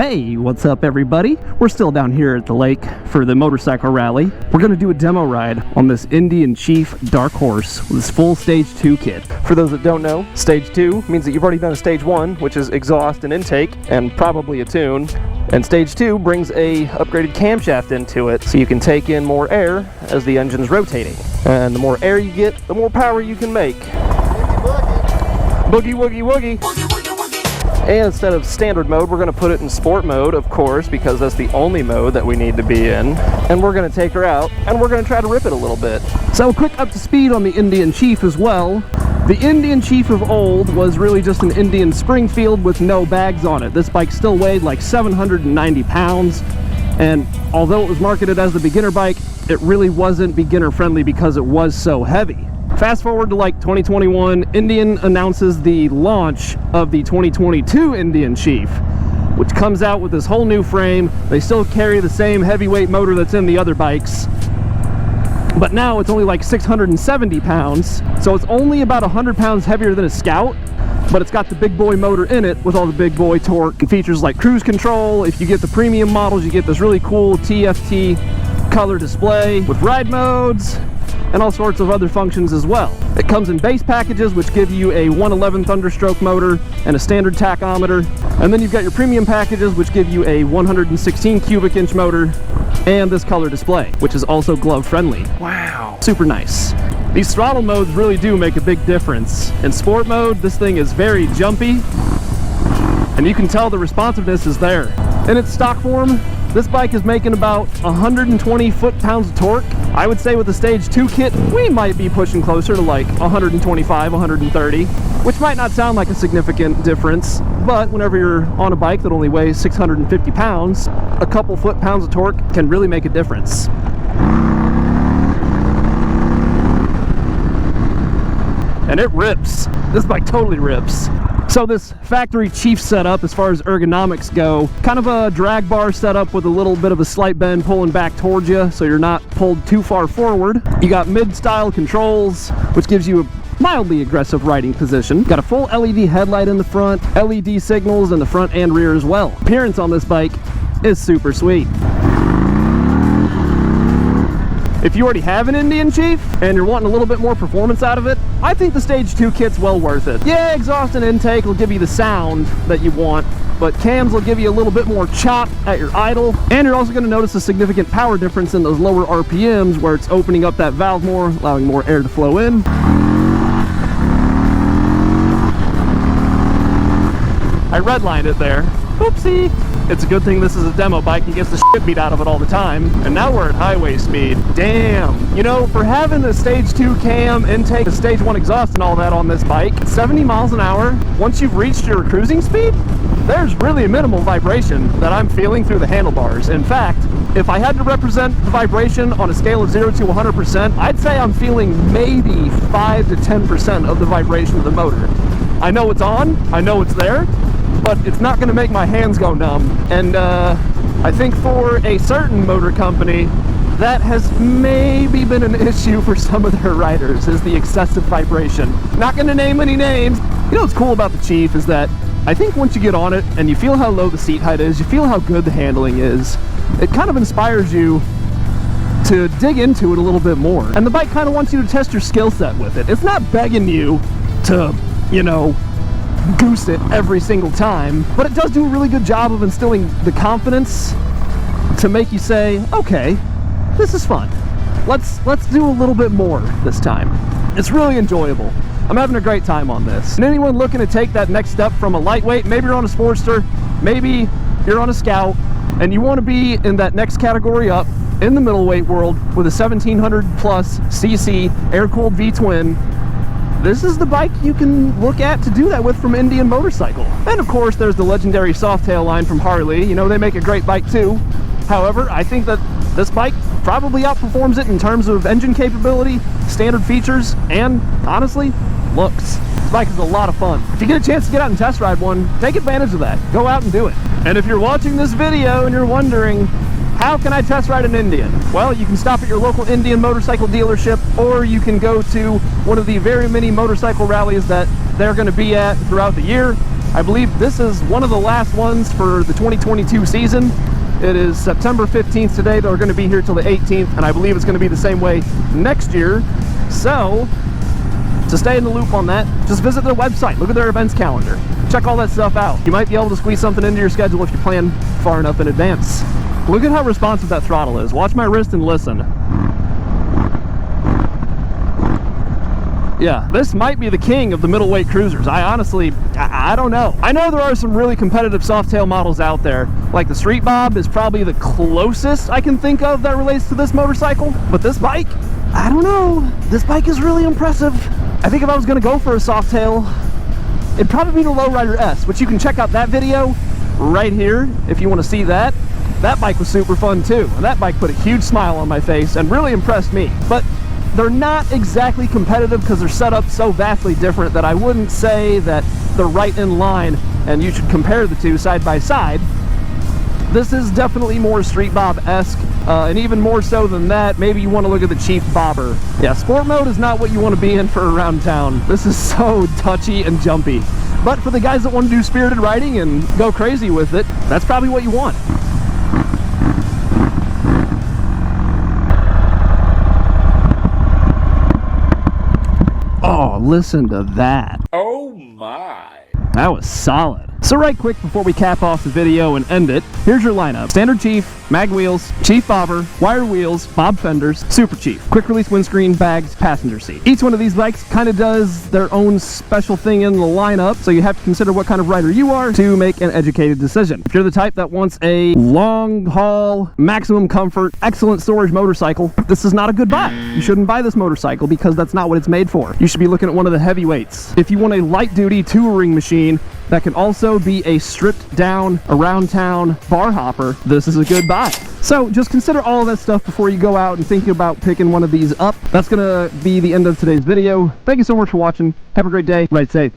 Hey, what's up everybody? We're still down here at the lake for the motorcycle rally. We're gonna do a demo ride on this Indian Chief Dark Horse with this full Stage 2 kit. For those that don't know, Stage 2 means that you've already done a Stage 1, which is exhaust and intake, and probably a tune. And Stage 2 brings a upgraded camshaft into it, so you can take in more air as the engine's rotating. And the more air you get, the more power you can make. Boogie woogie woogie. And instead of standard mode, we're going to put it in sport mode, of course, because that's the only mode that we need to be in. And we're going to take her out, and we're going to try to rip it a little bit. So quick up to speed on the Indian Chief as well. The Indian Chief of old was really just an Indian Springfield with no bags on it. This bike still weighed like 790 pounds. And although it was marketed as the beginner bike, it really wasn't beginner friendly because it was so heavy. Fast forward to like 2021, Indian announces the launch of the 2022 Indian Chief, which comes out with this whole new frame. They still carry the same heavyweight motor that's in the other bikes, but now it's only like 670 pounds, so it's only about 100 pounds heavier than a Scout, but it's got the big boy motor in it with all the big boy torque and features like cruise control. If you get the premium models, you get this really cool TFT color display with ride modes and all sorts of other functions as well. It comes in base packages, which give you a 111 Thunderstroke motor and a standard tachometer. And then you've got your premium packages, which give you a 116 cubic inch motor and this color display, which is also glove friendly. Wow. Super nice. These throttle modes really do make a big difference. In sport mode, this thing is very jumpy, and you can tell the responsiveness is there. In its stock form, this bike is making about 120 foot-pounds of torque. I would say with the Stage 2 kit, we might be pushing closer to like 125, 130, which might not sound like a significant difference, but whenever you're on a bike that only weighs 650 pounds, a couple foot-pounds of torque can really make a difference. And it rips. This bike totally rips. So this factory Chief setup, as far as ergonomics go, kind of a drag bar setup with a little bit of a slight bend pulling back towards you so you're not pulled too far forward. You got mid-style controls, which gives you a mildly aggressive riding position. Got a full LED headlight in the front, LED signals in the front and rear as well. Appearance on this bike is super sweet. If you already have an Indian Chief and you're wanting a little bit more performance out of it, I think the Stage 2 kit's well worth it. Yeah, exhaust and intake will give you the sound that you want, but cams will give you a little bit more chop at your idle, and you're also going to notice a significant power difference in those lower RPMs where it's opening up that valve more, allowing more air to flow in. I redlined it there. Oopsie. It's a good thing this is a demo bike and gets the shit beat out of it all the time. And now we're at highway speed. Damn. You know, for having the Stage 2 cam, intake, the Stage 1 exhaust and all that on this bike, 70 miles an hour, once you've reached your cruising speed, there's really a minimal vibration that I'm feeling through the handlebars. In fact, if I had to represent the vibration on a scale of 0 to 100%, I'd say I'm feeling maybe 5 to 10% of the vibration of the motor. I know it's on, I know it's there, but it's not going to make my hands go numb. And I think for a certain motor company, that has maybe been an issue for some of their riders, is the excessive vibration. Not going to name any names. You know what's cool about the Chief is that I think once you get on it and you feel how low the seat height is, you feel how good the handling is, it kind of inspires you to dig into it a little bit more. And the bike kind of wants you to test your skill set with it. It's not begging you to, you know, goose it every single time, but it does do a really good job of instilling the confidence to make you say, okay, this is fun. Let's do a little bit more this time. It's really enjoyable. I'm having a great time on this. And anyone looking to take that next step from a lightweight, maybe you're on a Sportster, maybe you're on a Scout, and you want to be in that next category up in the middleweight world with a 1700 plus cc air-cooled V-twin, this is the bike you can look at to do that with from Indian Motorcycle. And of course there's the legendary Softail line from Harley. You know, they make a great bike too. However, I think that this bike probably outperforms it in terms of engine capability, standard features, and honestly, looks. This bike is a lot of fun. If you get a chance to get out and test ride one, take advantage of that. Go out and do it. And if you're watching this video and you're wondering, how can I test ride an Indian? Well, you can stop at your local Indian motorcycle dealership, or you can go to one of the very many motorcycle rallies that they're going to be at throughout the year. I believe this is one of the last ones for the 2022 season. It is September 15th today. They're going to be here till the 18th, and I believe it's going to be the same way next year. So, to stay in the loop on that, just visit their website, look at their events calendar, check all that stuff out. You might be able to squeeze something into your schedule if you plan far enough in advance. Look at how responsive that throttle is. Watch my wrist and listen. Yeah, this might be the king of the middleweight cruisers. I honestly, I don't know. I know there are some really competitive softail models out there. Like the Street Bob is probably the closest I can think of that relates to this motorcycle. But this bike, I don't know. This bike is really impressive. I think if I was gonna go for a softail, it'd probably be the Lowrider S, which you can check out that video right here if you want to see that. That bike was super fun too. And that bike put a huge smile on my face and really impressed me. But they're not exactly competitive because they're set up so vastly different that I wouldn't say that they're right in line and you should compare the two side by side. This is definitely more Street Bob-esque, and even more so than that, maybe you want to look at the Chief Bobber. Yeah, sport mode is not what you want to be in for around town. This is so touchy and jumpy. But for the guys that want to do spirited riding and go crazy with it, that's probably what you want. Oh, listen to that. Oh my. That was solid. So right quick before we cap off the video and end it, here's your lineup. Standard Chief, mag wheels, Chief Bobber, wire wheels, Bob fenders, Super Chief, quick release windscreen, bags, passenger seat. Each one of these bikes kind of does their own special thing in the lineup, so you have to consider what kind of rider you are to make an educated decision. If you're the type that wants a long haul, maximum comfort, excellent storage motorcycle, this is not a good buy. You shouldn't buy this motorcycle because that's not what it's made for. You should be looking at one of the heavyweights. If you want a light duty touring machine that can also be a stripped down around town bar hopper, this is a good buy. So just consider all of that stuff before you go out and think about picking one of these up. That's gonna be the end of today's video. Thank you so much for watching. Have a great day. Ride safe.